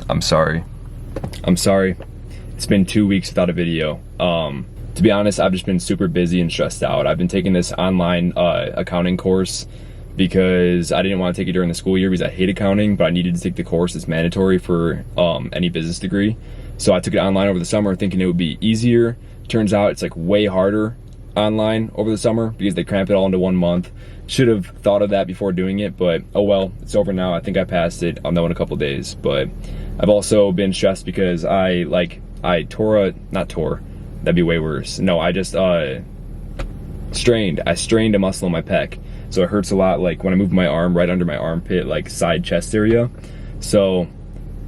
I'm sorry. It's been 2 weeks without a video. To be honest, I've just been super busy and stressed out. I've been taking this online accounting course because I didn't want to take it during the school year because I hate accounting, but I needed to take the course. It's mandatory for any business degree. So I took it online over the summer thinking it would be easier. Turns out it's like way harder online over the summer because they cramp it all into 1 month. Should have thought of that before doing it, but oh well, it's over now. I think I passed it. I'll know in a couple days. But I've also been stressed because I that'd be way worse. No, I just strained a muscle in my pec. So it hurts a lot, like when I move my arm right under my armpit, like side chest area. So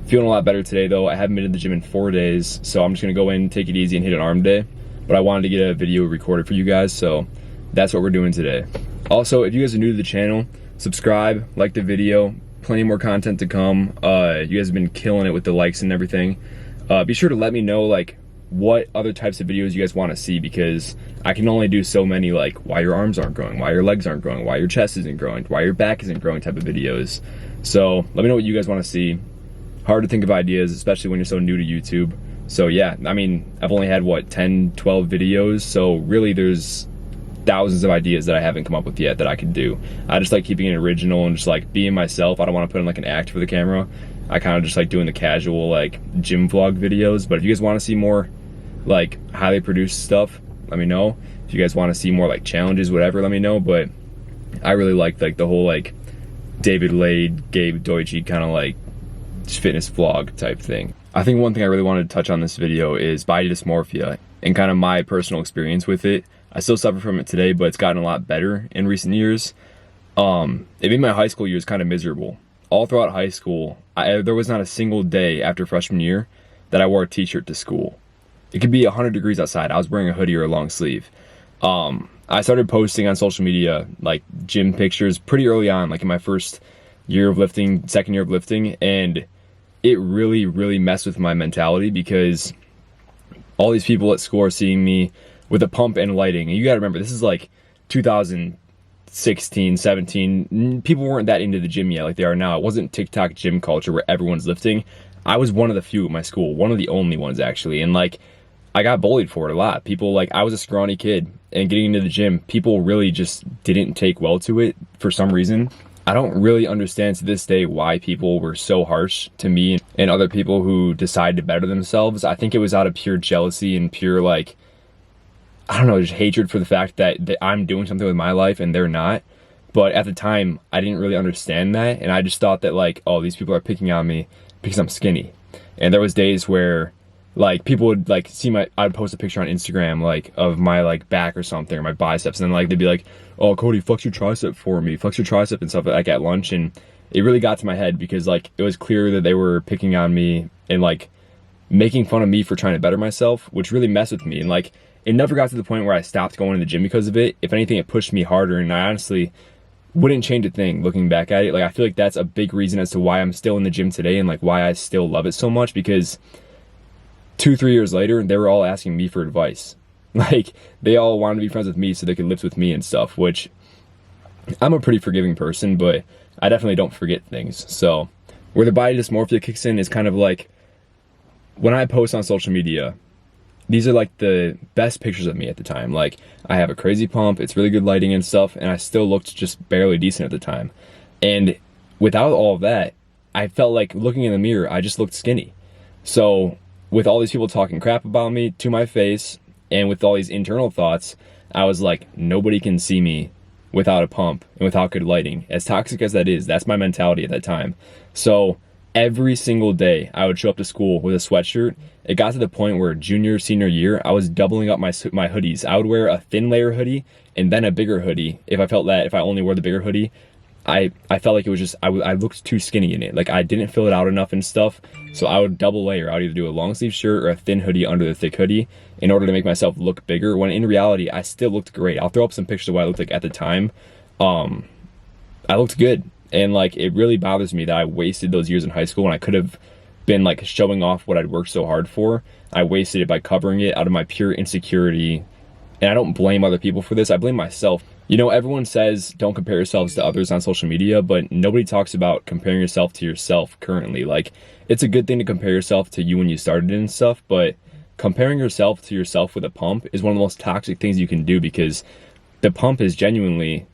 feeling a lot better today though. I haven't been to the gym in 4 days, so I'm just gonna go in, take it easy and hit an arm day. But I wanted to get a video recorded for you guys, so that's what we're doing today. Also, if you guys are new to the channel, subscribe, like the video, plenty more content to come. You guys have been killing it with the likes and everything. Be sure to let me know like what other types of videos you guys want to see, because I can only do so many like why your arms aren't growing, why your legs aren't growing, why your chest isn't growing, why your back isn't growing type of videos. So let me know what you guys want to see. Hard to think of ideas, especially when you're so new to YouTube. So yeah, I mean, I've only had what, 10, 12 videos, so really there's thousands of ideas that I haven't come up with yet that I could do. I just like keeping it original and just like being myself. I don't want to put in like an act for the camera. I kind of just like doing the casual like gym vlog videos. But if you guys want to see more like highly produced stuff, let me know. If you guys want to see more like challenges, whatever, let me know. But I really like the whole like David Lade, Gabe Deutsche kind of like fitness vlog type thing. I think one thing I really wanted to touch on this video is body dysmorphia and kind of my personal experience with it. I still suffer from it today, but it's gotten a lot better in recent years. It made my high school years kind of miserable. All throughout high school, there was not a single day after freshman year that I wore a t-shirt to school. It could be 100 degrees outside. I was wearing a hoodie or a long sleeve. I started posting on social media like gym pictures pretty early on, like in my first year of lifting, second year of lifting, and it really, really messed with my mentality because all these people at school are seeing me with a pump and lighting. And you gotta remember, this is like 2016, 17. People weren't that into the gym yet like they are now. It wasn't TikTok gym culture where everyone's lifting. I was one of the few at my school, one of the only ones actually. And like, I got bullied for it a lot. People like, I was a scrawny kid and getting into the gym, people really just didn't take well to it for some reason. I don't really understand to this day why people were so harsh to me and other people who decide to better themselves. I think it was out of pure jealousy and pure like, I don't know, just hatred for the fact that I'm doing something with my life and they're not. But at the time, I didn't really understand that. And I just thought that like, oh, these people are picking on me because I'm skinny. And there was days where like people would like see I'd post a picture on Instagram like of my like back or something or my biceps. And then like they'd be like, oh, Cody, flex your tricep for me, flex your tricep and stuff like at lunch. And it really got to my head because like it was clear that they were picking on me and like making fun of me for trying to better myself, which really messed with me. And like, it never got to the point where I stopped going to the gym because of it. If anything, it pushed me harder, and I honestly wouldn't change a thing looking back at it. Like, I feel like that's a big reason as to why I'm still in the gym today and like why I still love it so much, because 2-3 years later, they were all asking me for advice. Like, they all wanted to be friends with me so they could lift with me and stuff, which I'm a pretty forgiving person, but I definitely don't forget things. So where the body dysmorphia kicks in is kind of like when I post on social media, these are like the best pictures of me at the time. Like, I have a crazy pump, it's really good lighting and stuff, and I still looked just barely decent at the time. And without all of that, I felt like looking in the mirror, I just looked skinny. So with all these people talking crap about me to my face, and with all these internal thoughts, I was like, nobody can see me without a pump and without good lighting. As toxic as that is, that's my mentality at that time. So every single day I would show up to school with a sweatshirt. It got to the point where junior, senior year, I was doubling up my hoodies. I would wear a thin layer hoodie and then a bigger hoodie. If I felt that if I only wore the bigger hoodie, I felt like it was just, I looked too skinny in it. Like, I didn't fill it out enough and stuff. So I would double layer. I would either do a long sleeve shirt or a thin hoodie under the thick hoodie in order to make myself look bigger, when in reality, I still looked great. I'll throw up some pictures of what I looked like at the time. I looked good. And like, it really bothers me that I wasted those years in high school when I could have been like showing off what I'd worked so hard for. I wasted it by covering it out of my pure insecurity and I don't blame other people for this, I blame myself. You know, everyone says don't compare yourselves to others on social media, but nobody talks about comparing yourself to yourself currently. Like, it's a good thing to compare yourself to you when you started and stuff, but comparing yourself to yourself with a pump is one of the most toxic things you can do, because the pump is genuinely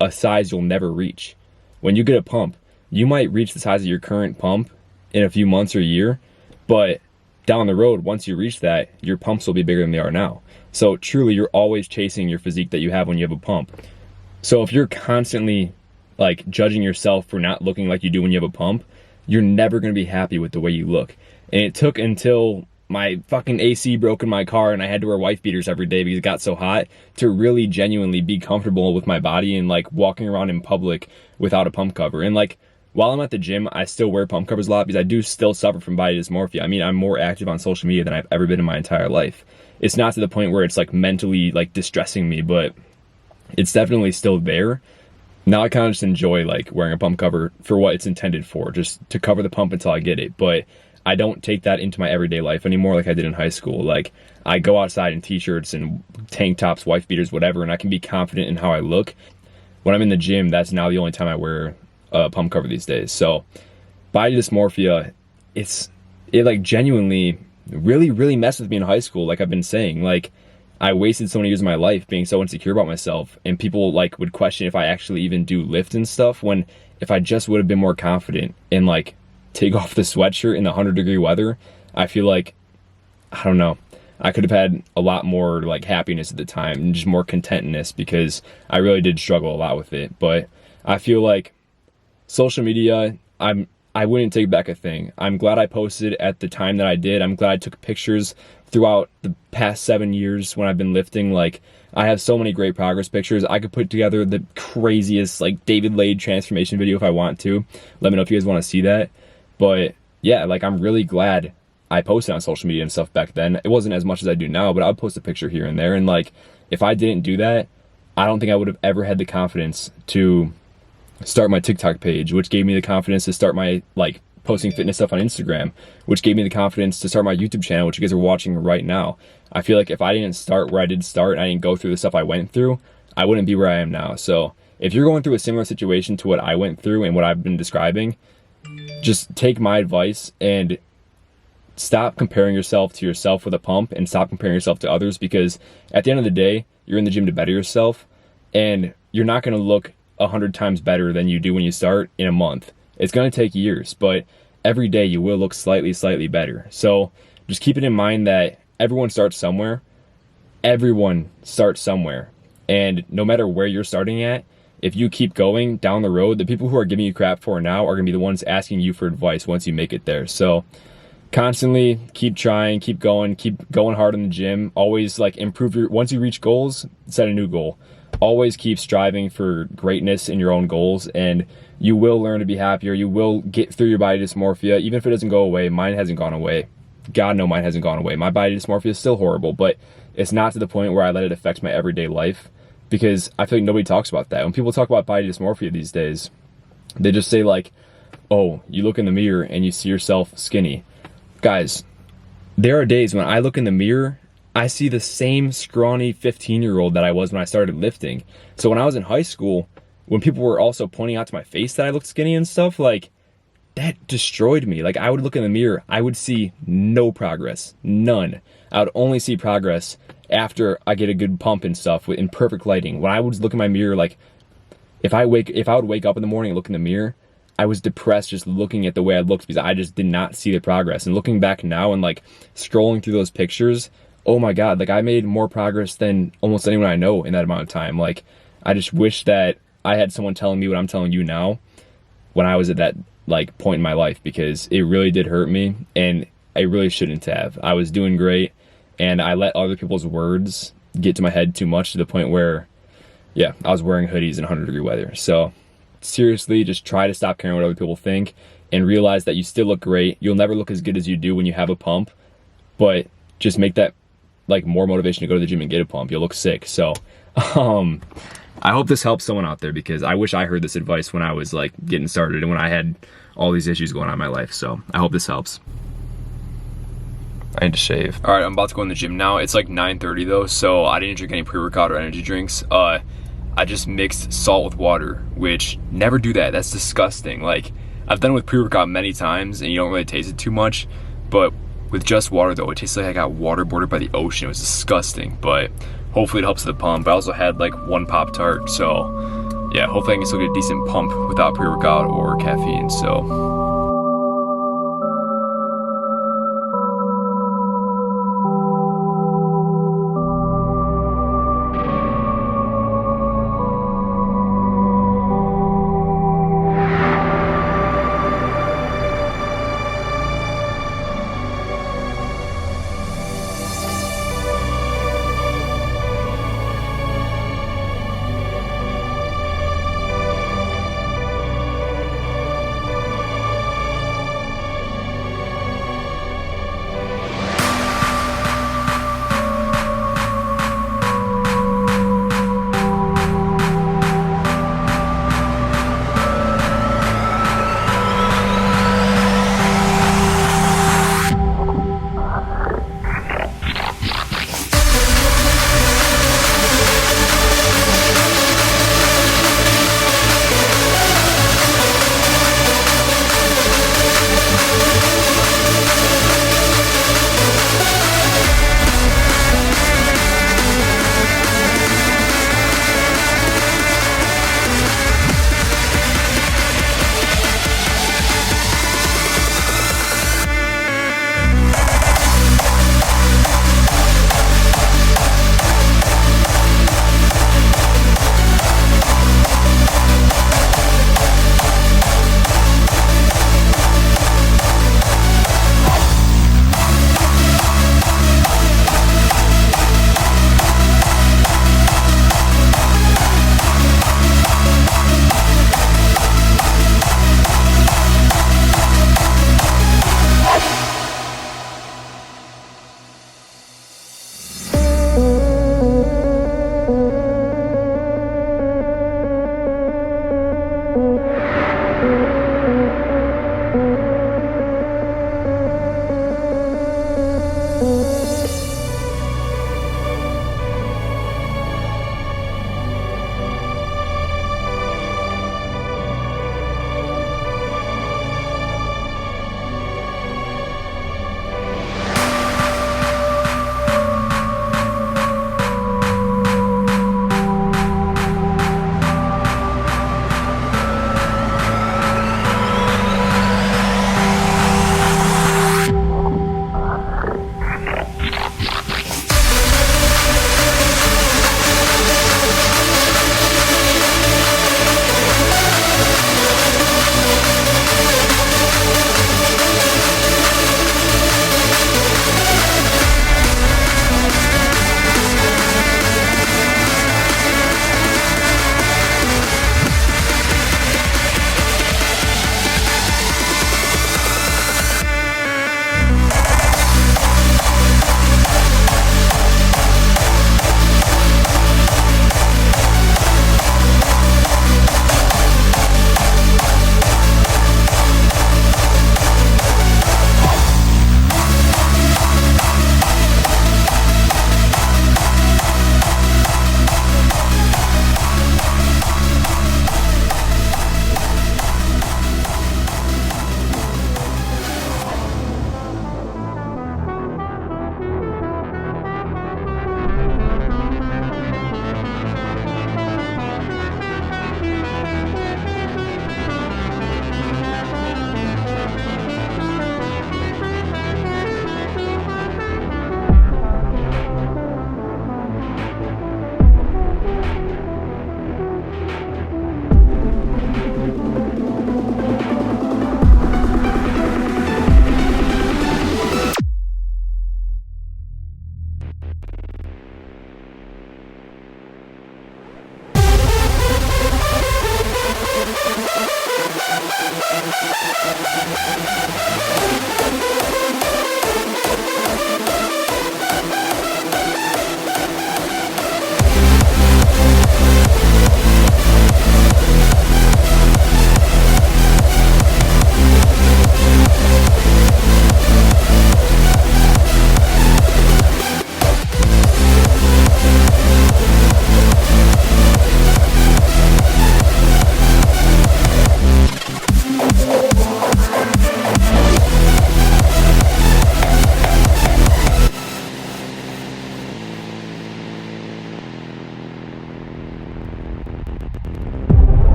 a size you'll never reach. When you get a pump, you might reach the size of your current pump in a few months or a year, but down the road, once you reach that, your pumps will be bigger than they are now. So truly, you're always chasing your physique that you have when you have a pump. So if you're constantly like judging yourself for not looking like you do when you have a pump, you're never going to be happy with the way you look. And it took until my fucking AC broke in my car and I had to wear wife beaters every day because it got so hot to really genuinely be comfortable with my body and like walking around in public without a pump cover. And like, while I'm at the gym, I still wear pump covers a lot because I do still suffer from body dysmorphia. I mean, I'm more active on social media than I've ever been in my entire life. It's not to the point where it's like mentally like distressing me, but it's definitely still there. Now I kind of just enjoy like wearing a pump cover for what it's intended for, just to cover the pump until I get it. But I don't take that into my everyday life anymore like I did in high school. Like, I go outside in t-shirts and tank tops, wife beaters, whatever, and I can be confident in how I look. When I'm in the gym, that's now the only time I wear pump cover these days. So body dysmorphia, it like genuinely really messed with me in high school. Like I've been saying, like I wasted so many years of my life being so insecure about myself, and people like would question if I actually even do lift and stuff, when if I just would have been more confident and like take off the sweatshirt in the 100-degree weather, I feel like, I don't know, I could have had a lot more like happiness at the time and just more contentness, because I really did struggle a lot with it. But I feel like social media, I wouldn't take back a thing. I'm glad I posted at the time that I did. I'm glad I took pictures throughout the past 7 years when I've been lifting. Like, I have so many great progress pictures. I could put together the craziest like David Lade transformation video if I want to. Let me know if you guys want to see that. But yeah, like I'm really glad I posted on social media and stuff back then. It wasn't as much as I do now, but I would post a picture here and there. And like, if I didn't do that, I don't think I would have ever had the confidence to start my TikTok page, which gave me the confidence to start my like posting fitness stuff on Instagram, which gave me the confidence to start my YouTube channel, which you guys are watching right now. I feel like if I didn't start where I did start, and I didn't go through the stuff I went through, I wouldn't be where I am now. So if you're going through a similar situation to what I went through and what I've been describing, just take my advice and stop comparing yourself to yourself with a pump, and stop comparing yourself to others, because at the end of the day, you're in the gym to better yourself, and you're not going to look 100 times better than you do when you start in a month. It's going to take years, but every day you will look slightly better. So just keep it in mind that everyone starts somewhere. Everyone starts somewhere. And no matter where you're starting at, if you keep going down the road, the people who are giving you crap for now are going to be the ones asking you for advice once you make it there. So constantly keep trying, keep going hard in the gym. Always like improve once you reach goals, set a new goal. Always keep striving for greatness in your own goals, and you will learn to be happier. You will get through your body dysmorphia, even if it doesn't go away. Mine hasn't gone away. God, no, mine hasn't gone away. My body dysmorphia is still horrible, but it's not to the point where I let it affect my everyday life, because I feel like nobody talks about that. When people talk about body dysmorphia these days, they just say like, oh, you look in the mirror and you see yourself skinny. Guys, there are days when I look in the mirror, I see the same scrawny 15-year-old that I was when I started lifting. So when I was in high school, when people were also pointing out to my face that I looked skinny and stuff, like, that destroyed me. Like, I would look in the mirror, I would see no progress, none. I would only see progress after I get a good pump and stuff in perfect lighting. When I would look in my mirror, like, if I would wake up in the morning and look in the mirror, I was depressed just looking at the way I looked, because I just did not see the progress. And looking back now and like scrolling through those pictures, oh my God, like I made more progress than almost anyone I know in that amount of time. Like, I just wish that I had someone telling me what I'm telling you now when I was at that like point in my life, because it really did hurt me, and I really shouldn't have. I was doing great, and I let other people's words get to my head too much, to the point where, yeah, I was wearing hoodies in 100-degree weather. So seriously, just try to stop caring what other people think, and realize that you still look great. You'll never look as good as you do when you have a pump, but just make that like more motivation to go to the gym and get a pump. You'll look sick. So I hope this helps someone out there, because I wish I heard this advice when I was like getting started and when I had all these issues going on in my life. So I hope this helps. I need to shave. All right, I'm about to go in the gym now. It's like 9:30 though, so I didn't drink any pre-workout or energy drinks. I just mixed salt with water, which never do that. That's disgusting. Like, I've done it with pre-workout many times and you don't really taste it too much, but with just water though, it tastes like I got waterboarded by the ocean. It was disgusting, but hopefully it helps the pump. I also had like one Pop-Tart, so yeah, hopefully I can still get a decent pump without pre-workout or caffeine, so.